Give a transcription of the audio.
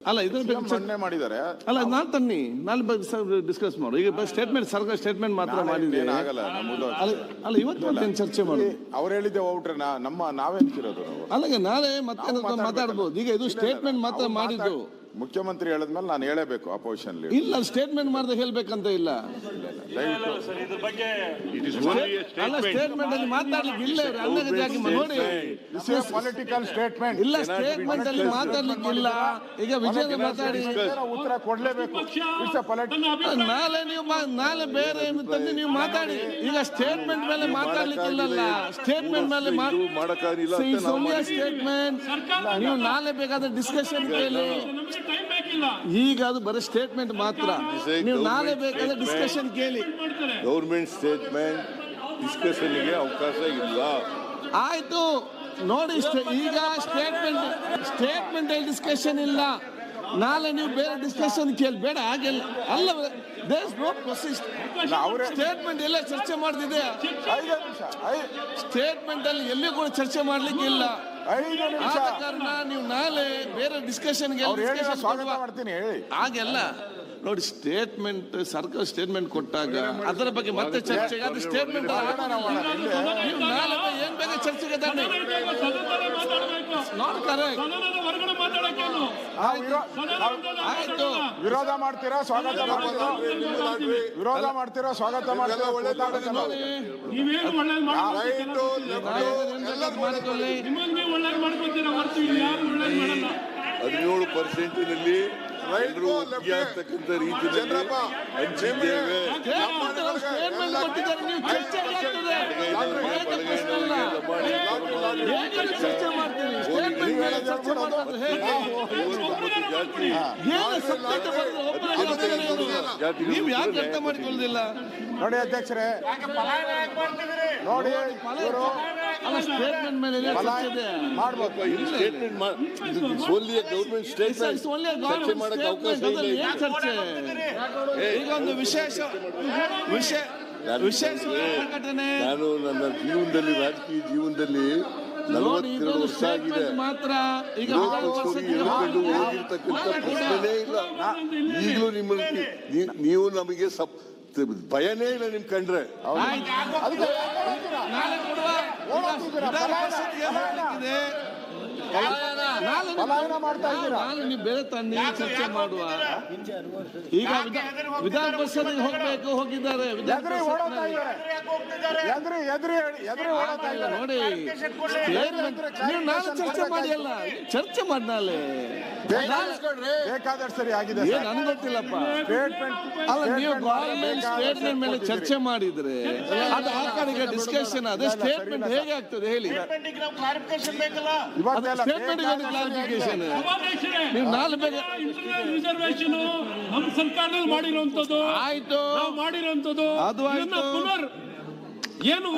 ಅಲ್ಲ ಇದನ್ನ ಮಂಡನೆ ಮಾಡಿದ್ದಾರೆ. ಅಲ್ಲ ನಾನು ತನ್ನಿ ನಾಳೆ ಡಿಸ್ಕಸ್ ಮಾಡು. ಈಗ ಸ್ಟೇಟ್ಮೆಂಟ್ ಸರ್ಕಾರ ಸ್ಟೇಟ್ಮೆಂಟ್ ಮಾತ್ರ ಮಾಡಿದ್ರೆ ಆಗಲ್ಲ. ಅಲ್ಲ ಇವತ್ತು ಚರ್ಚೆ ಮಾಡು. ಅವ್ರು ಹೇಳಿದ್ದೆ ಔಟ್ರೆ ನಾವೇನ್ಕಿರೋದು ನಾವು. ಅಲ್ಲ ನಾಳೆ ಮತ್ತೆ ಮಾತಾಡ್ಬೋದು. ಈಗ ಇದು ಸ್ಟೇಟ್ಮೆಂಟ್ ಮಾತ್ರ ಮಾಡಿದ್ದು. ಮುಖ್ಯಮಂತ್ರಿ ಹೇಳಿದ್ಮೇಲೆ ನಾನು ಹೇಳಬೇಕು ಅಪೋಸಿಷನ್ ಇಲ್ಲ ಸ್ಟೇಟ್ಮೆಂಟ್ ಮಾಡಿದ್ರೆ ಹೇಳ್ಬೇಕಂತ ಇಲ್ಲ. ಅಲ್ಲ ಸ್ಟೇಟ್ಮೆಂಟ್ ಅಲ್ಲಿ ಮಾತಾಡ್ಲಿಕ್ಕೆ ಇಲ್ಲ. ನೋಡಿ ಪೊಲಿಟಿಕಲ್ ಸ್ಟೇಟ್ಮೆಂಟ್ ಇಲ್ಲ, ಸ್ಟೇಟ್ಮೆಂಟ್ ಅಲ್ಲಿ ಮಾತಾಡ್ಲಿಕ್ಕೆ ಇಲ್ಲ. ಈಗ ವಿಜಯ ಮಾತಾಡಿ ಉತ್ತರ ಕೊಡ್ಲೇಬೇಕು. ನಾಳೆ ಬೇರೆ ಏನು ತಂದು ನೀವು ಮಾತಾಡಿ. ಈಗ ಸ್ಟೇಟ್ಮೆಂಟ್ ಮೇಲೆ ಮಾತಾಡ್ಲಿಕ್ಕಿಲ್ಲಲ್ಲ. ಸ್ಟೇಟ್ಮೆಂಟ್ ಮೇಲೆ ಸ್ಟೇಟ್ಮೆಂಟ್ ನೀವು ನಾಳೆ ಬೇಕಾದ್ರೆ ಡಿಸ್ಕಷನ್ ಕೇಳಿ. ಈಗ ಅದು ಬರೀ ಸ್ಟೇಟ್ಮೆಂಟ್ ಮಾತ್ರ. ನೀವು ನಾಳೆ ಬೇಕಾದ್ರೆ ಡಿಸ್ಕಷನ್ ಕೇಳಿ. ಗೌರ್ಮೆಂಟ್ ಸ್ಟೇಟ್ಮೆಂಟ್ ಡಿಸ್ಕಷನ್ಗೆ ಅವಕಾಶ ಇಲ್ಲ. ಆಯ್ತು ನೋಡಿ, ಈಗ ಸ್ಟೇಟ್ಮೆಂಟ್ ಡಿಸ್ಕಷನ್ ಇಲ್ಲ. ನಾಳೆ ನೀವು ಬೇರೆ ಡಿಸ್ಕಷನ್ ಕೇಳಿ. ಬೇಡ ಹಾಗೆಲ್ಲ ಅಲ್ಲ. ಸ್ಟೇಟ್ಮೆಂಟ್ ಎಲ್ಲ ಚರ್ಚೆ ಮಾಡ್ತಿದೆ. ಸ್ಟೇಟ್ಮೆಂಟ್ ಅಲ್ಲಿ ಎಲ್ಲಿ ಕೂಡ ಚರ್ಚೆ ಮಾಡ್ಲಿಕ್ಕೆ ಇಲ್ಲ. ಆದ ಕಾರಣ ನೀವು ನಾಳೆ ಬೇರೆ ಡಿಸ್ಕಷನ್ ಮಾಡ್ತೀನಿ ಹೇಳಿ. ಹಾಗೆಲ್ಲ ನೋಡಿ, ಸ್ಟೇಟ್ಮೆಂಟ್ ಸರ್ಕಾರ ಸ್ಟೇಟ್ಮೆಂಟ್ ಕೊಟ್ಟಾಗ ಅದರ ಬಗ್ಗೆ ಮತ್ತೆ ಚರ್ಚೆಗೆ ಅದು ಸ್ಟೇಟ್ಮೆಂಟ್ ನೀವು ನಾಳೆ ಏನ್ ಬೇಕಾ ಚರ್ಚೆಗೆ ತಾನೆ. Not correct. ಆಯ್ತು, ವಿರೋಧ ಮಾಡ್ತೀರಾ ಸ್ವಾಗತ ಮಾಡ್ತೀರಾ? ವಿರೋಧ ಮಾಡ್ತೀರಾ ಸ್ವಾಗತ ಮಾಡ್ತೀರಾ? ಮಾಡಿಕೊಳ್ಳಿ. 17% ಆಗ್ತಕ್ಕಂಥ ರೀತಿಯಲ್ಲಿ ಹಂಚಿದ್ದೇವೆ. ನೀವು ಯಾಕೆ ಅರ್ಥ ಮಾಡಿಕೊಳ್ಳುದಿಲ್ಲ? ನೋಡಿ ಅಧ್ಯಕ್ಷರೇ, ನೋಡಿ ಸ್ಟೇಟ್ಮೆಂಟ್ ಮೇಲೆ ಮಾಡ್ಬೇಕು. ಗೌರ್ಮೆಂಟ್ ಸ್ಟೇಟ್ಮೆಂಟ್ ಚರ್ಚೆ ಮಾಡಕ್ಕೆ ಅವಕಾಶ ಇಲ್ಲ. ಚರ್ಚೆ ಈಗ ಒಂದು ವಿಶೇಷ ಪ್ರಕಟಣೆ. ನಾನು ನನ್ನ ಜೀವನದಲ್ಲಿ, ರಾಜಕೀಯ ಜೀವನದಲ್ಲಿ 42 ವರ್ಷ ಆಗಿದೆ. ಮಾತ್ರ ಈಗ ಹೇಳಿಕೊಂಡು ಹೋಗಿರ್ತಕ್ಕಂಥ ಪ್ರಶ್ನೆನೇ ಇಲ್ಲ. ಈಗಲೂ ನಿಮ್ಮಲ್ಲಿ ನೀವು ನಮಗೆ ಭಯನೇ ಇಲ್ಲ ನಿಮ್ ಕಂಡ್ರೆ. ನೀವು ಬೇರೆ ತನ್ನಿ ಚರ್ಚೆ ಮಾಡುವ. ಈಗ ವಿಧಾನ ಪರಿಷತ್ಗೆ ಹೋಗಿದ್ದಾರೆ. ನೋಡಿ ನೀವು ನಾಳೆ ಚರ್ಚೆ ಮಾಡಿ. ಅಲ್ಲ ಚರ್ಚೆ ಮಾಡಿ ನಾಳೆ ಬೇಕಾದಷ್ಟು ಸರಿ ಆಗಿದೆ. ನನ್ಗೆ ಗೊತ್ತಿಲ್ಲಪ್ಪ. ಅಲ್ಲ ನೀವು ಗವರ್ಮೆಂಟ್ ಸ್ಟೇಟ್ಮೆಂಟ್ ಮೇಲೆ ಚರ್ಚೆ ಮಾಡಿದ್ರೆ ಅದು ಆ ಕಡೆಗೆ ಡಿಸ್ಕಷನ್. ಅದೇ ಸ್ಟೇಟ್ಮೆಂಟ್ ಹೇಗೆ ಆಗ್ತದೆ ಹೇಳಿ? ಸ್ಟೇಟ್ಮೆಂಟ್ ಕ್ಲಾರಿಫಿಕೇಶನ್ ನೀವು ನಾಳೆ ಬೇಗ ನಮ್ಮ ಸರ್ಕಾರದಲ್ಲಿ ಮಾಡಿರುವಂತದ್ದು ಆಯ್ತು, ಮಾಡಿರುವಂತದ್ದು ಅದು ಆಯ್ತು. ಏನು